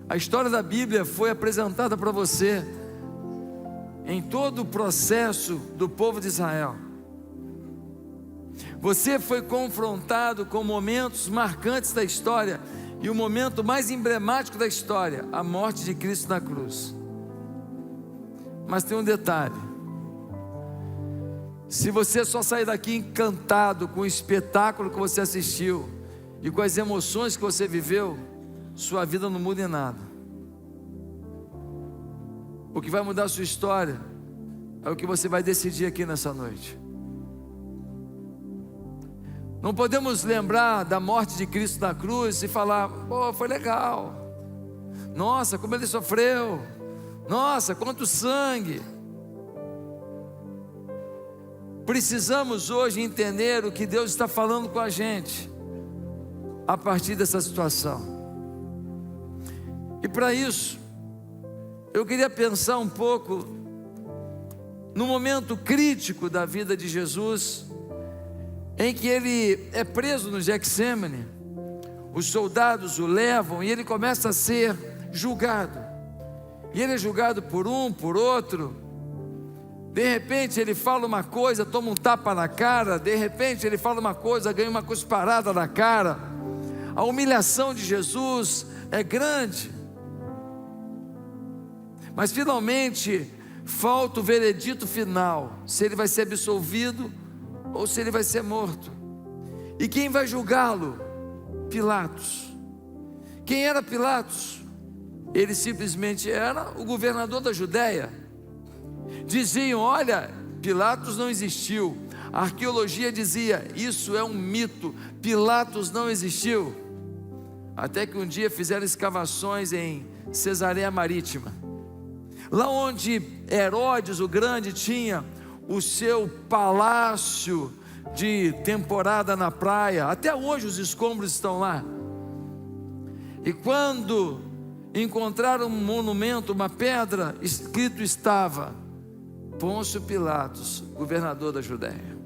A história da Bíblia foi apresentada para você em todo o processo do povo de Israel. Você foi confrontado com momentos marcantes da história, e o momento mais emblemático da história, a morte de Cristo na cruz. Mas tem um detalhe: se você só sair daqui encantado com o espetáculo que você assistiu e com as emoções que você viveu, sua vida não muda em nada. O que vai mudar a sua história é o que você vai decidir aqui nessa noite. Não podemos lembrar da morte de Cristo na cruz e falar: pô, foi legal, nossa, como ele sofreu, nossa, quanto sangue. Precisamos hoje entender o que Deus está falando com a gente a partir dessa situação. E para isso, eu queria pensar um pouco no momento crítico da vida de Jesus, em que ele é preso no Getsêmani. Os soldados o levam e ele começa a ser julgado. E ele é julgado por um, por outro. De repente ele fala uma coisa, toma um tapa na cara. De repente ele fala uma coisa, ganha uma cusparada na cara. A humilhação de Jesus é grande. Mas finalmente falta o veredito final, se ele vai ser absolvido ou se ele vai ser morto. E quem vai julgá-lo? Pilatos. Quem era Pilatos? Ele simplesmente era o governador da Judéia. Diziam: olha, Pilatos não existiu. A arqueologia dizia: isso é um mito, Pilatos não existiu. Até que um dia fizeram escavações em Cesareia Marítima, lá onde Herodes o Grande tinha o seu palácio de temporada na praia. Até hoje os escombros estão lá. E quando encontraram um monumento, uma pedra, escrito estava: Pôncio Pilatos, governador da Judéia.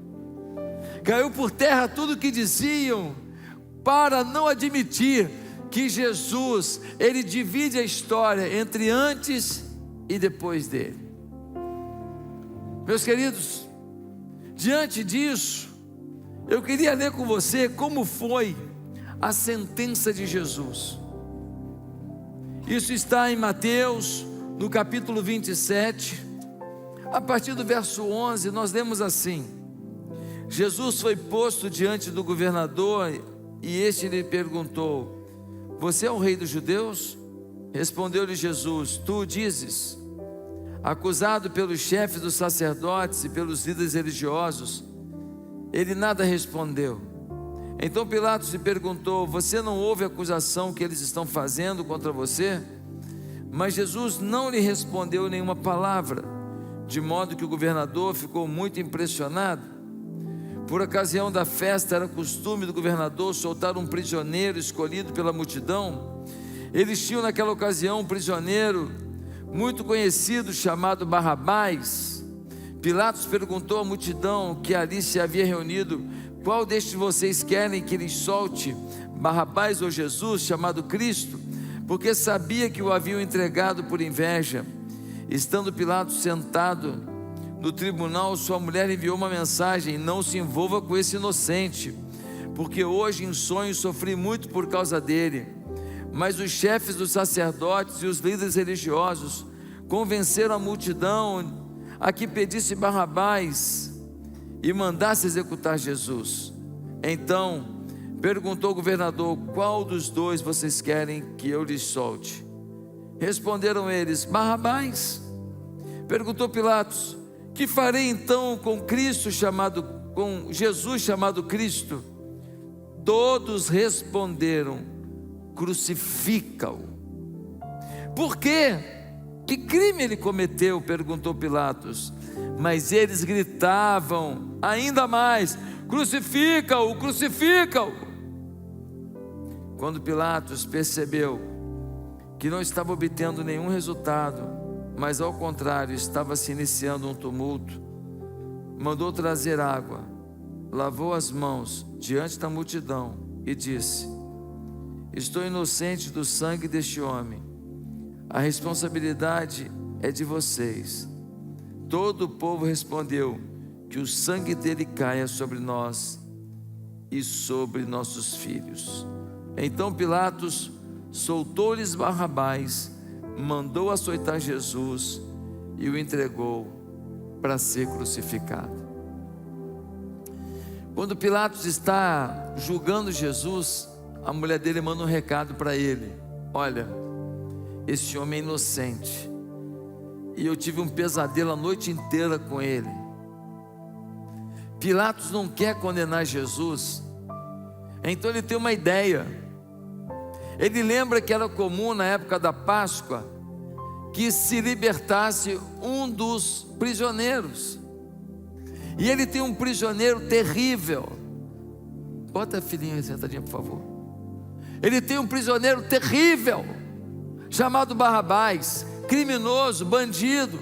Caiu por terra tudo o que diziam, para não admitir que Jesus, ele divide a história entre antes e depois dele. Meus queridos, diante disso, eu queria ler com você como foi a sentença de Jesus. Isso está em Mateus, no capítulo 27, a partir do verso 11, nós lemos assim: Jesus foi posto diante do governador e este lhe perguntou: você é o rei dos judeus? Respondeu-lhe Jesus: tu o dizes. Acusado pelos chefes dos sacerdotes e pelos líderes religiosos, ele nada respondeu. Então Pilatos lhe perguntou: você não ouve a acusação que eles estão fazendo contra você? Mas Jesus não lhe respondeu nenhuma palavra, de modo que o governador ficou muito impressionado. Por ocasião da festa, era costume do governador soltar um prisioneiro escolhido pela multidão. Eles tinham naquela ocasião um prisioneiro muito conhecido chamado Barrabás. Pilatos perguntou à multidão que ali se havia reunido: qual destes vocês querem que lhes solte, Barrabás ou Jesus, chamado Cristo? Porque sabia que o haviam entregado por inveja. Estando Pilatos sentado no tribunal, sua mulher enviou uma mensagem: não se envolva com esse inocente, porque hoje em sonho sofri muito por causa dele. Mas os chefes dos sacerdotes e os líderes religiosos convenceram a multidão a que pedisse Barrabás e mandasse executar Jesus. Então perguntou o governador: qual dos dois vocês querem que eu lhes solte? Responderam eles: Barrabás. Perguntou Pilatos: que farei então com Jesus chamado Cristo? Todos responderam: crucifica-o. Por quê? Que crime ele cometeu? Perguntou Pilatos. Mas eles gritavam ainda mais: crucifica-o, crucifica-o. Quando Pilatos percebeu que não estava obtendo nenhum resultado, mas ao contrário, estava se iniciando um tumulto, mandou trazer água, lavou as mãos diante da multidão e disse: estou inocente do sangue deste homem, a responsabilidade é de vocês. Todo o povo respondeu: que o sangue dele caia sobre nós e sobre nossos filhos. Então Pilatos soltou-lhes Barrabás, mandou açoitar Jesus e o entregou para ser crucificado. Quando Pilatos está julgando Jesus, a mulher dele manda um recado para ele: olha, esse homem é inocente, e eu tive um pesadelo a noite inteira com ele. Pilatos não quer condenar Jesus, então ele tem uma ideia. Ele lembra que era comum na época da Páscoa que se libertasse um dos prisioneiros, e ele tem um prisioneiro terrível. Bota a filhinha sentadinha, por favor. Ele tem um prisioneiro terrível chamado Barrabás, criminoso, bandido,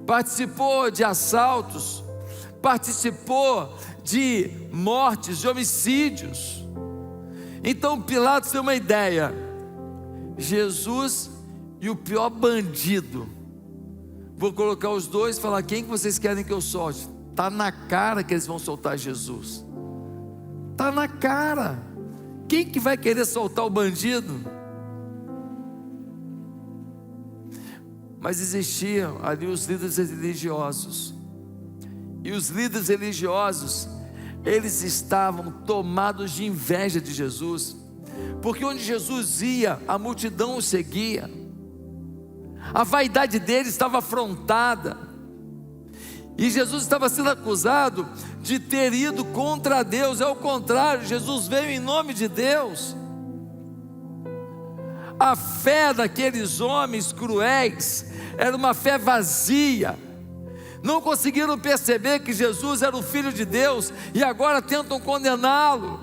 participou de assaltos, participou de mortes, de homicídios. Então Pilatos tem uma ideia: Jesus e o pior bandido, vou colocar os dois e falar: quem que vocês querem que eu solte? Está na cara que eles vão soltar Jesus. Está na cara. Quem que vai querer soltar o bandido? Mas existiam ali os líderes religiosos, e os líderes religiosos, eles estavam tomados de inveja de Jesus, porque onde Jesus ia, a multidão o seguia. A vaidade deles estava afrontada, e Jesus estava sendo acusado de ter ido contra Deus. É o contrário, Jesus veio em nome de Deus. A fé daqueles homens cruéis era uma fé vazia. Não conseguiram perceber que Jesus era o Filho de Deus, e agora tentam condená-lo.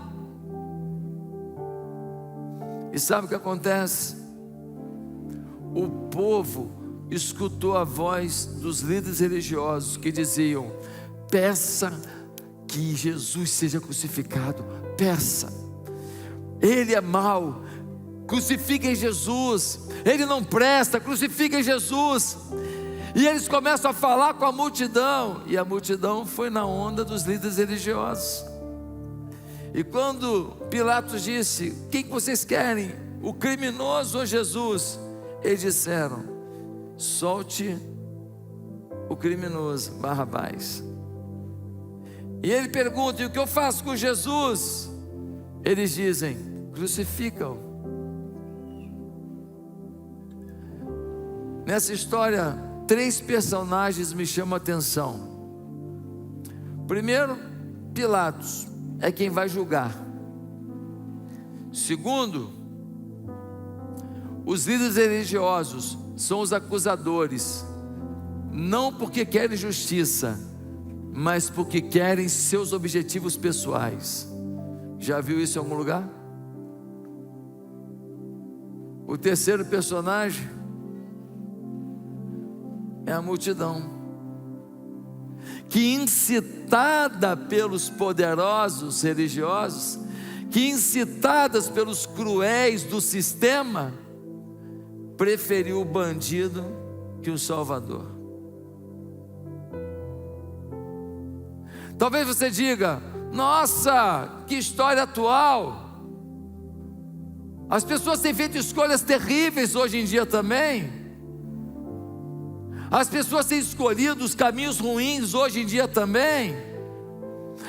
E sabe o que acontece? O povo escutou a voz dos líderes religiosos que diziam: peça que Jesus seja crucificado, peça, ele é mau, crucifiquem Jesus, ele não presta, crucifiquem Jesus. E eles começam a falar com a multidão, e a multidão foi na onda dos líderes religiosos. E quando Pilatos disse: quem que vocês querem, o criminoso ou Jesus? Eles disseram: solte o criminoso, Barrabás. E ele pergunta: e o que eu faço com Jesus? Eles dizem: crucifica-o. Nessa história, 3 personagens me chamam a atenção. Primeiro, Pilatos é quem vai julgar. Segundo, os líderes religiosos são os acusadores, não porque querem justiça, mas porque querem seus objetivos pessoais. Já viu isso em algum lugar? O terceiro personagem é a multidão, que incitada pelos poderosos religiosos, que incitadas pelos cruéis do sistema, preferiu o bandido que o Salvador. Talvez você diga: nossa, que história atual. As pessoas têm feito escolhas terríveis hoje em dia também. As pessoas têm escolhido os caminhos ruins hoje em dia também.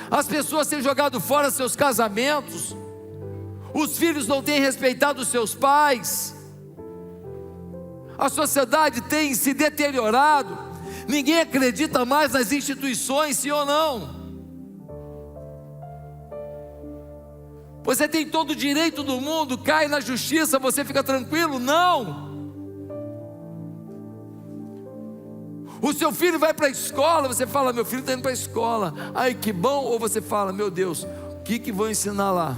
As pessoas têm jogado fora seus casamentos. Os filhos não têm respeitado os seus pais. A sociedade tem se deteriorado. Ninguém acredita mais nas instituições, sim ou não? Você tem todo o direito do mundo, cai na justiça, você fica tranquilo? Não. O seu filho vai para a escola, você fala: meu filho está indo para a escola, ai que bom. Ou você fala: meu Deus, o que vão ensinar lá?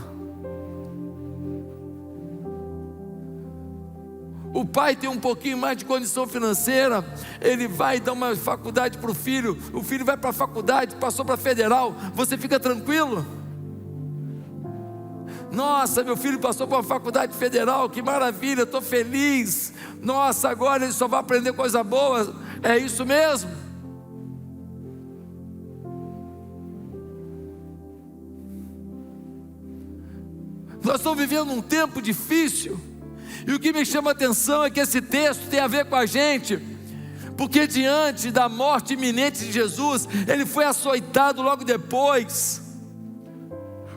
O pai tem um pouquinho mais de condição financeira, ele vai dar uma faculdade para o filho vai para a faculdade, passou para a federal, você fica tranquilo? Nossa, meu filho passou para uma faculdade federal, que maravilha, estou feliz. Nossa, agora ele só vai aprender coisa boa. É isso mesmo? Nós estamos vivendo um tempo difícil, e o que me chama a atenção é que esse texto tem a ver com a gente, porque diante da morte iminente de Jesus, ele foi açoitado logo depois,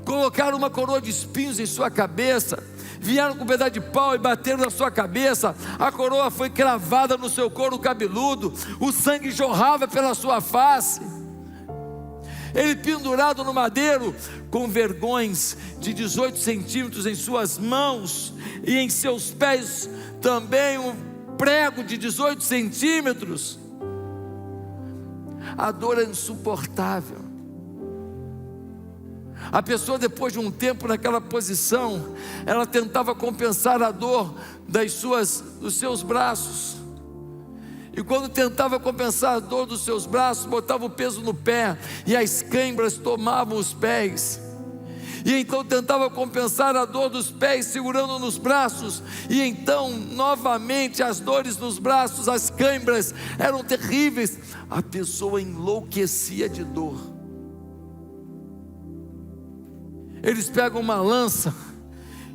colocaram uma coroa de espinhos em sua cabeça, vieram com um pedaço de pau e bateram na sua cabeça, a coroa foi cravada no seu couro cabeludo, o sangue jorrava pela sua face, ele pendurado no madeiro, com vergões de 18 centímetros em suas mãos, e em seus pés também um prego de 18 centímetros, a dor é insuportável. A pessoa, depois de um tempo naquela posição, ela tentava compensar a dor dos seus braços, e quando tentava compensar a dor dos seus braços, botava o peso no pé, e as câimbras tomavam os pés, e então tentava compensar a dor dos pés, segurando nos braços, e então novamente as dores nos braços, as câimbras eram terríveis, a pessoa enlouquecia de dor. Eles pegam uma lança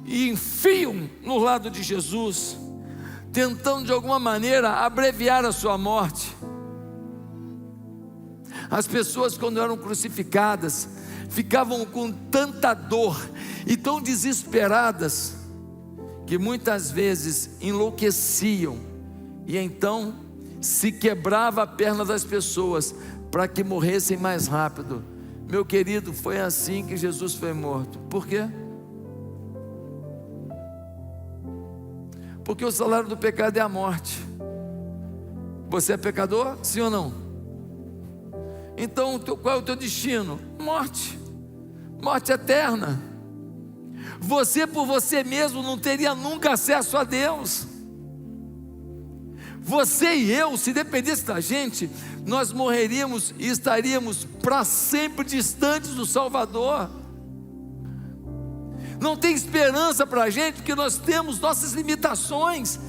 e enfiam no lado de Jesus, tentando de alguma maneira abreviar a sua morte. As pessoas, quando eram crucificadas, ficavam com tanta dor e tão desesperadas, que muitas vezes enlouqueciam, e então se quebrava a perna das pessoas, para que morressem mais rápido. Meu querido, foi assim que Jesus foi morto. Por quê? Porque o salário do pecado é a morte. Você é pecador? Sim ou não? Então qual é o teu destino? Morte. Morte eterna. Você por você mesmo não teria nunca acesso a Deus. Você e eu, se dependesse da gente, nós morreríamos e estaríamos para sempre distantes do Salvador. Não tem esperança para a gente, porque nós temos nossas limitações,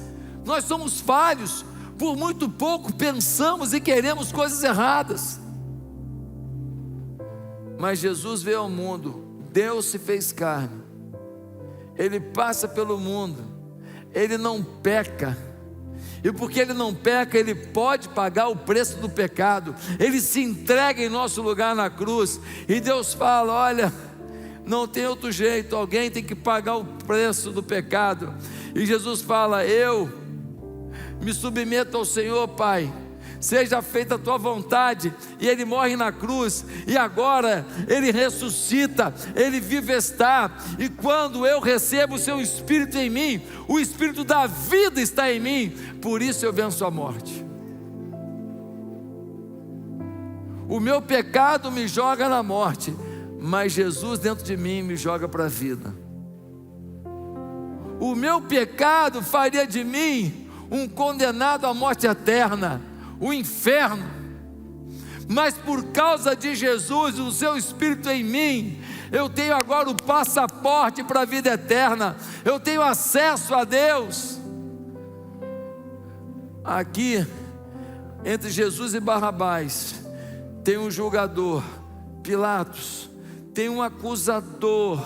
nós somos falhos, por muito pouco pensamos e queremos coisas erradas. Mas Jesus veio ao mundo, Deus se fez carne, Ele passa pelo mundo, Ele não peca, e porque Ele não peca, Ele pode pagar o preço do pecado, Ele se entrega em nosso lugar na cruz, e Deus fala: olha, não tem outro jeito, alguém tem que pagar o preço do pecado. E Jesus fala: eu me submeto ao Senhor, Pai, seja feita a tua vontade. E Ele morre na cruz, e agora Ele ressuscita, Ele vive está, e quando eu recebo o seu Espírito em mim, o Espírito da vida está em mim, por isso eu venço a morte. O meu pecado me joga na morte, mas Jesus dentro de mim me joga para a vida. O meu pecado faria de mim um condenado à morte eterna, o inferno, mas por causa de Jesus, o seu Espírito em mim, eu tenho agora o passaporte para a vida eterna, eu tenho acesso a Deus. Aqui, entre Jesus e Barrabás, tem um julgador, Pilatos, tem um acusador,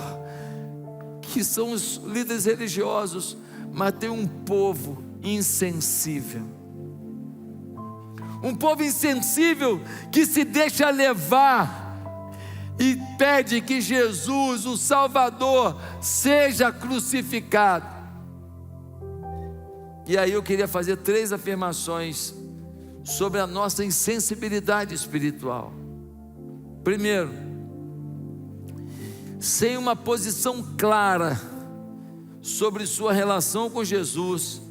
que são os líderes religiosos, mas tem um povo insensível, um povo insensível que se deixa levar e pede que Jesus, o Salvador, seja crucificado. E aí eu queria fazer 3 afirmações sobre a nossa insensibilidade espiritual. Primeiro, sem uma posição clara sobre sua relação com Jesus,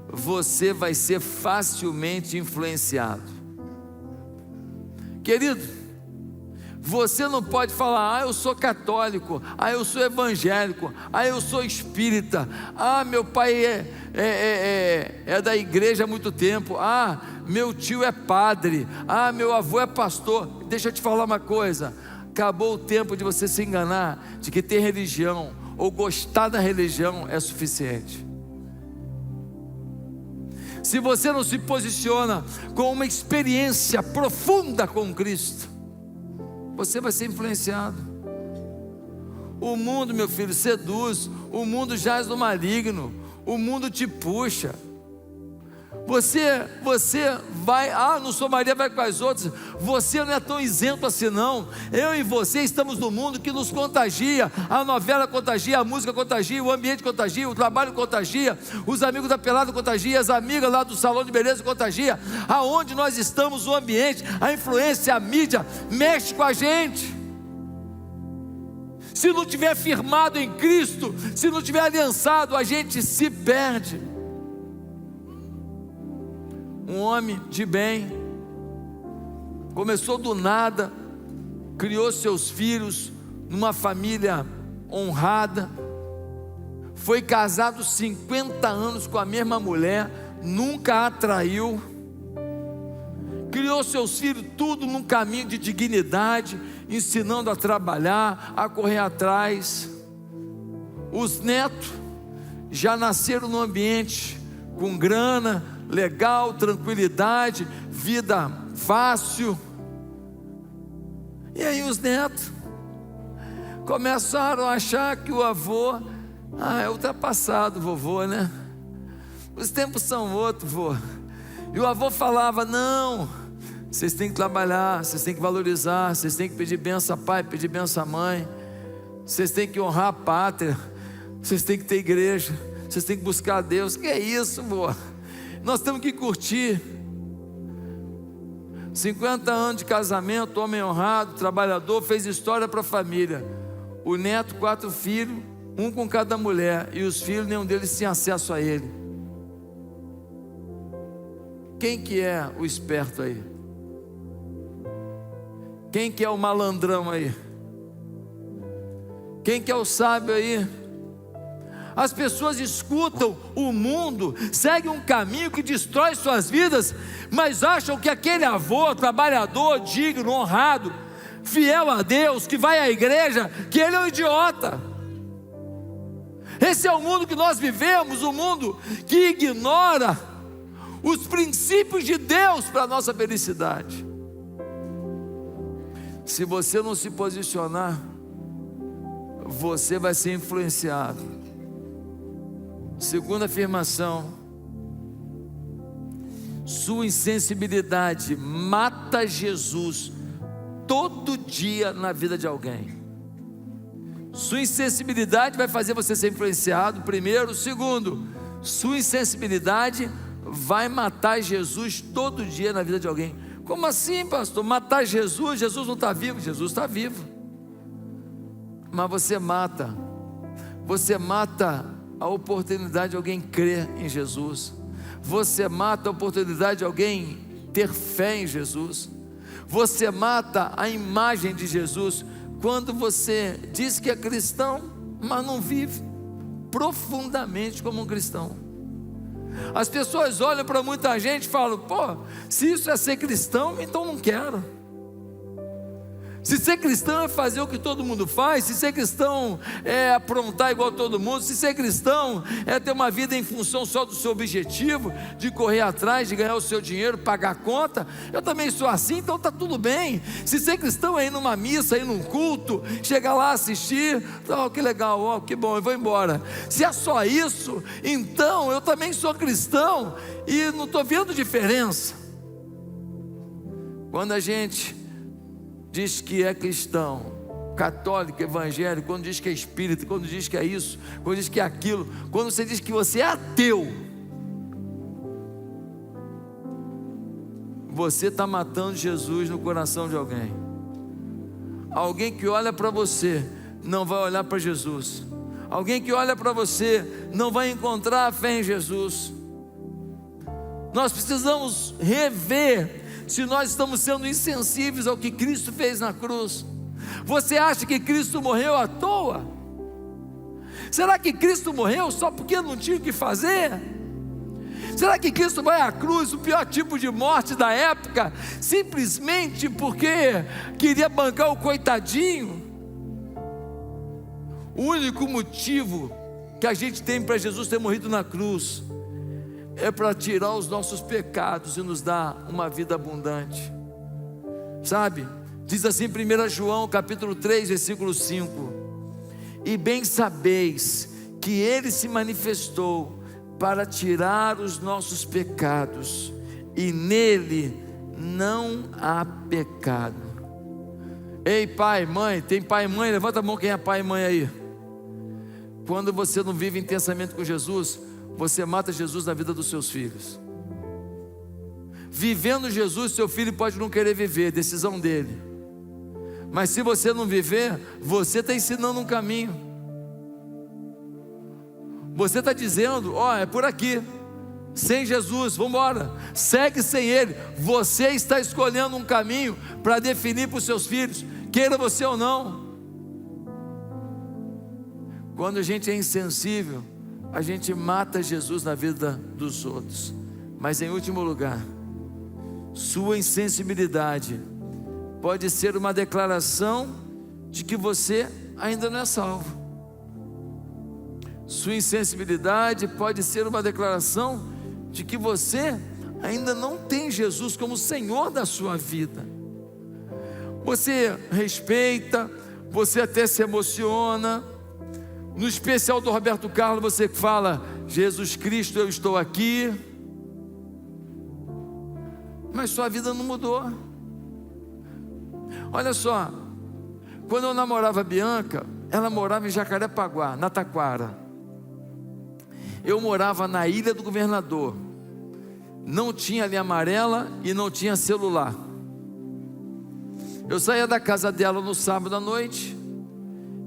você vai ser facilmente influenciado. Querido, você não pode falar: eu sou católico, eu sou evangélico, eu sou espírita, meu pai é da igreja há muito tempo, meu tio é padre, meu avô é pastor. Deixa eu te falar uma coisa: acabou o tempo de você se enganar de que ter religião ou gostar da religião é suficiente. se você não se posiciona com uma experiência profunda com Cristo, você vai ser influenciado. O mundo, meu filho, seduz, o mundo jaz no maligno, o mundo te puxa. Você vai, não sou Maria, vai com as outras. Você não é tão isento assim não. Eu e você estamos no mundo que nos contagia. A novela contagia, a música contagia, o ambiente contagia, o trabalho contagia, os amigos da pelada contagia, as amigas lá do salão de beleza contagia. Aonde nós estamos, o ambiente, a influência, a mídia mexe com a gente. Se não tiver firmado em Cristo, se não tiver aliançado, a gente se perde. Um homem de bem, começou do nada, criou seus filhos numa família honrada, foi casado 50 anos com a mesma mulher, nunca a traiu, criou seus filhos tudo num caminho de dignidade, ensinando a trabalhar, a correr atrás. Os netos já nasceram num ambiente com grana, legal, tranquilidade, vida fácil. E aí os netos começaram a achar que o avô, é ultrapassado, vovô, né? Os tempos são outros, vô. E o avô falava: não, vocês têm que trabalhar, vocês têm que valorizar, vocês têm que pedir bênção a pai, pedir bênção a mãe, vocês têm que honrar a pátria, vocês têm que ter igreja, vocês têm que buscar a Deus. Que é isso, vô? Nós temos que curtir. 50 anos de casamento, homem honrado, trabalhador, fez história para a família. O neto, 4 filhos, um com cada mulher, e os filhos, nenhum deles tinha acesso a ele. Quem que é o esperto aí? Quem que é o malandrão aí? Quem que é o sábio aí? As pessoas escutam o mundo, seguem um caminho que destrói suas vidas, mas acham que aquele avô, trabalhador, digno, honrado, fiel a Deus, que vai à igreja, que ele é um idiota. Esse é o mundo que nós vivemos, o mundo que ignora os princípios de Deus para a nossa felicidade. Se você não se posicionar, você vai ser influenciado. Segunda afirmação: sua insensibilidade mata Jesus todo dia na vida de alguém. Sua insensibilidade vai fazer você ser influenciado, primeiro. Segundo, sua insensibilidade vai matar Jesus todo dia na vida de alguém. Como assim, pastor? Matar Jesus? Jesus não está vivo? Jesus está vivo. Mas você mata a oportunidade de alguém crer em Jesus. Você mata a oportunidade de alguém ter fé em Jesus. Você mata a imagem de Jesus quando você diz que é cristão, mas não vive profundamente como um cristão. As pessoas olham para muita gente e falam: pô, se isso é ser cristão, então não quero. Se ser cristão é fazer o que todo mundo faz, se ser cristão é aprontar igual todo mundo, se ser cristão é ter uma vida em função só do seu objetivo, de correr atrás, de ganhar o seu dinheiro, pagar a conta, eu também sou assim, então está tudo bem. Se ser cristão é ir numa missa, ir num culto, chegar lá, assistir, que legal, que bom, eu vou embora. Se é só isso, então eu também sou cristão e não estou vendo diferença. Quando a gente diz que é cristão, católico, evangélico, quando diz que é espírita, quando diz que é isso, quando diz que é aquilo, quando você diz que você é ateu, você está matando Jesus no coração de alguém. Alguém que olha para você não vai olhar para Jesus. Alguém que olha para você não vai encontrar a fé em Jesus. Nós precisamos rever se nós estamos sendo insensíveis ao que Cristo fez na cruz. Você acha que Cristo morreu à toa? Será que Cristo morreu só porque não tinha o que fazer? Será que Cristo vai à cruz, o pior tipo de morte da época, simplesmente porque queria bancar o coitadinho? O único motivo que a gente tem para Jesus ter morrido na cruz é para tirar os nossos pecados e nos dar uma vida abundante. Sabe? Diz assim em 1 João capítulo 3, versículo 5: e bem sabeis que Ele se manifestou para tirar os nossos pecados, e nele não há pecado. Ei, pai, mãe, tem pai e mãe? Levanta a mão quem é pai e mãe aí. Quando você não vive intensamente com Jesus, você mata Jesus na vida dos seus filhos. Vivendo Jesus, seu filho pode não querer viver, decisão dele. Mas se você não viver, você está ensinando um caminho. Você está dizendo, ó, é por aqui. Sem Jesus, vamos embora. Segue sem Ele. Você está escolhendo um caminho para definir para os seus filhos, queira você ou não. Quando a gente é insensível, a gente mata Jesus na vida dos outros. Mas em último lugar, sua insensibilidade pode ser uma declaração de que você ainda não é salvo. Sua insensibilidade pode ser uma declaração de que você ainda não tem Jesus como Senhor da sua vida. Você respeita, você até se emociona. No especial do Roberto Carlos você fala: Jesus Cristo, eu estou aqui. Mas sua vida não mudou. Olha só, quando eu namorava a Bianca, ela morava em Jacarepaguá, na Taquara. Eu morava na Ilha do Governador. Não tinha linha amarela e não tinha celular. Eu saía da casa dela no sábado à noite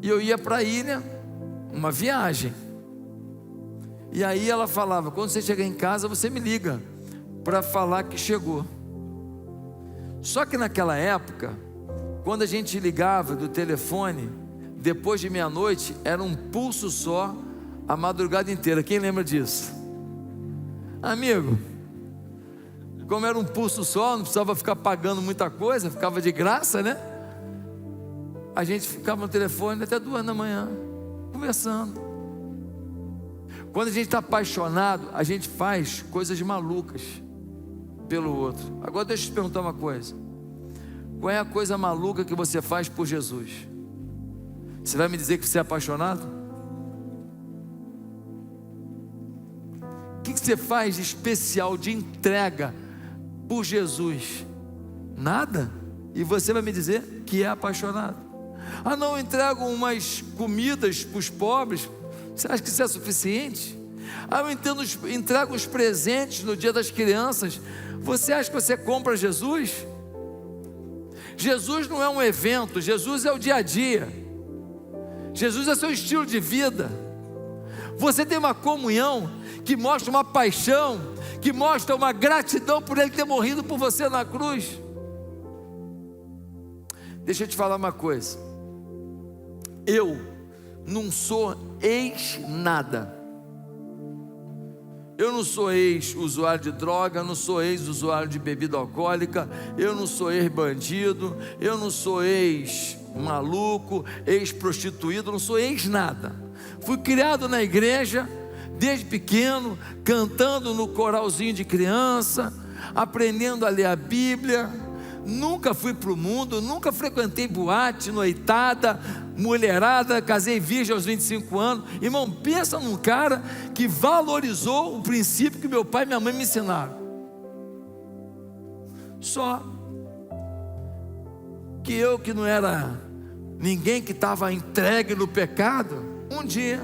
e eu ia para a ilha, uma viagem. E aí ela falava: quando você chegar em casa, você me liga para falar que chegou. Só que naquela época, quando a gente ligava do telefone, depois de meia-noite, era um pulso só, a madrugada inteira. Quem lembra disso? Amigo, como era um pulso só, não precisava ficar pagando muita coisa, ficava de graça, né? A gente ficava no telefone até 2 da manhã, conversando. Quando a gente está apaixonado, a gente faz coisas malucas pelo outro. Agora deixa eu te perguntar uma coisa: qual é a coisa maluca que você faz por Jesus? Você vai me dizer que você é apaixonado? O que você faz de especial, de entrega por Jesus? Nada. E você vai me dizer que é apaixonado? Ah, não, eu entrego umas comidas para os pobres. Você acha que isso é suficiente? Ah, eu entrego os presentes no dia das crianças. Você acha que você compra Jesus? Jesus não é um evento, Jesus é o dia a dia. Jesus é seu estilo de vida. Você tem uma comunhão que mostra uma paixão, que mostra uma gratidão por Ele ter morrido por você na cruz. Deixa eu te falar uma coisa: eu não sou ex-nada. Eu não sou ex-usuário de droga, eu não sou ex-usuário de bebida alcoólica, eu não sou ex-bandido, eu não sou ex-maluco, ex-prostituído, não sou ex-nada. Fui criado na igreja, desde pequeno, cantando no coralzinho de criança, aprendendo a ler a Bíblia. Nunca fui para o mundo, nunca frequentei boate, noitada, mulherada, casei virgem aos 25 anos. Irmão, pensa num cara que valorizou o princípio que meu pai e minha mãe me ensinaram. Só que eu, que não era ninguém, que estava entregue no pecado, um dia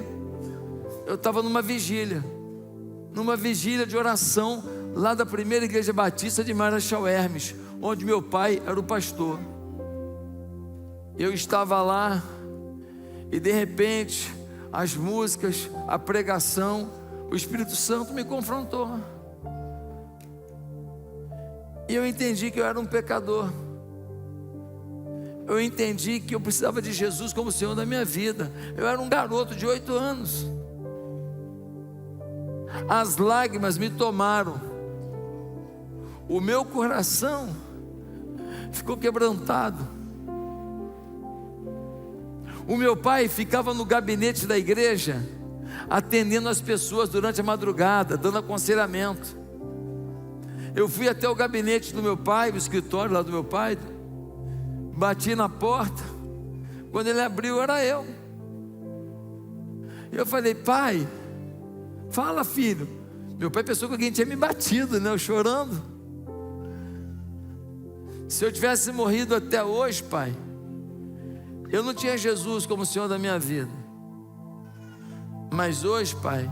eu estava numa vigília de oração, lá da primeira igreja batista de Marechal Hermes, onde meu pai era o pastor. Eu estava lá e de repente as músicas, a pregação, o Espírito Santo me confrontou. E eu entendi que eu era um pecador. Eu entendi que eu precisava de Jesus como Senhor da minha vida. Eu era um garoto de 8 anos. As lágrimas me tomaram. O meu coração ficou quebrantado. O meu pai ficava no gabinete da igreja, atendendo as pessoas durante a madrugada, dando aconselhamento. Eu fui até o gabinete do meu pai, o escritório lá do meu pai, bati na porta, quando ele abriu era eu. Eu falei: pai, fala, filho. Meu pai pensou que alguém tinha me batido, né? Eu chorando. Se eu tivesse morrido até hoje, pai, eu não tinha Jesus como Senhor da minha vida. Mas hoje, pai,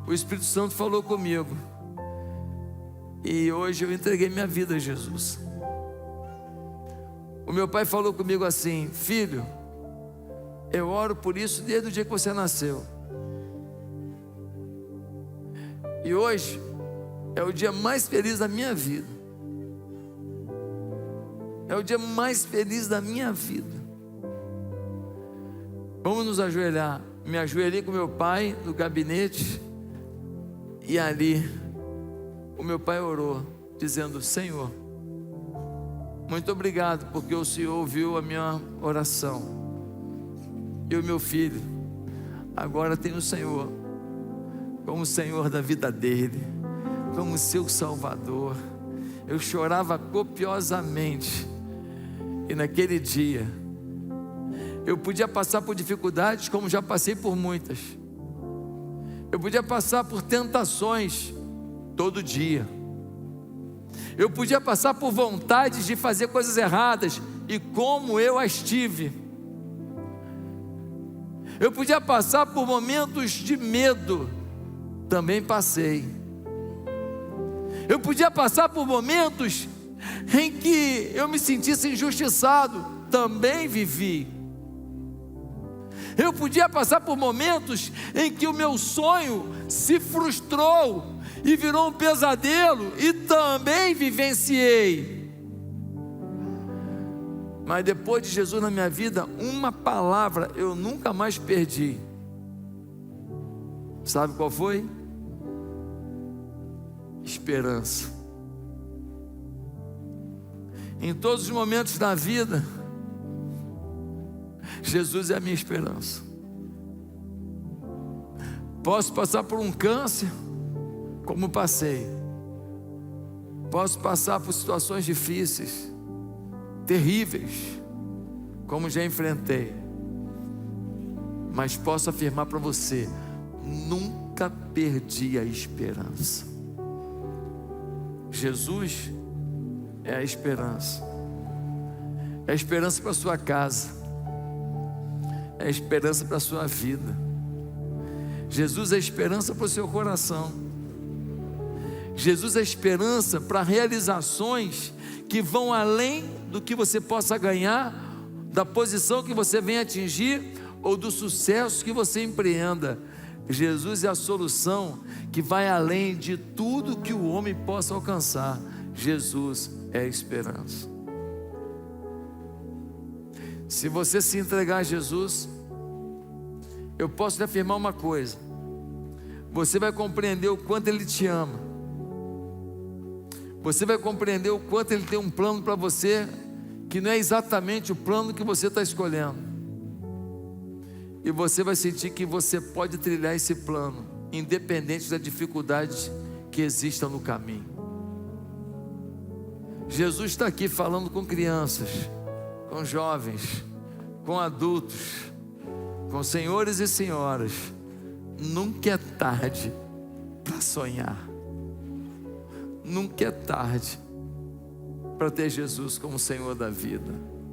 o Espírito Santo falou comigo. E hoje eu entreguei minha vida a Jesus. O meu pai falou comigo assim: filho, eu oro por isso desde o dia que você nasceu. E hoje é o dia mais feliz da minha vida. É o dia mais feliz da minha vida. Vamos nos ajoelhar. Me ajoelhei com meu pai no gabinete. E ali o meu pai orou, dizendo: Senhor, muito obrigado, porque o Senhor ouviu a minha oração. E o meu filho agora tem o Senhor como Senhor da vida dele, como seu Salvador. Eu chorava copiosamente. E naquele dia eu podia passar por dificuldades, como já passei por muitas. Eu podia passar por tentações todo dia. Eu podia passar por vontades de fazer coisas erradas, e como eu as tive. Eu podia passar por momentos de medo, também passei. Eu podia passar por momentos em que eu me sentisse injustiçado, também vivi. Eu podia passar por momentos em que o meu sonho se frustrou e virou um pesadelo, e também vivenciei. Mas depois de Jesus na minha vida, uma palavra eu nunca mais perdi. Sabe qual foi? Esperança. Em todos os momentos da vida, Jesus é a minha esperança. Posso passar por um câncer, como passei. Posso passar por situações difíceis, terríveis, como já enfrentei. Mas posso afirmar para você: nunca perdi a esperança. Jesus é a esperança. É a esperança para a sua casa. É a esperança para a sua vida. Jesus é a esperança para o seu coração. Jesus é a esperança para realizações que vão além do que você possa ganhar, da posição que você venha atingir, ou do sucesso que você empreenda. Jesus é a solução que vai além de tudo que o homem possa alcançar. Jesus é a esperança. Se você se entregar a Jesus, eu posso lhe afirmar uma coisa: você vai compreender o quanto Ele te ama. Você vai compreender o quanto Ele tem um plano para você, que não é exatamente o plano que você está escolhendo. E você vai sentir que você pode trilhar esse plano, independente da dificuldade que exista no caminho. Jesus está aqui falando com crianças, com jovens, com adultos, com senhores e senhoras. Nunca é tarde para sonhar. Nunca é tarde para ter Jesus como Senhor da vida.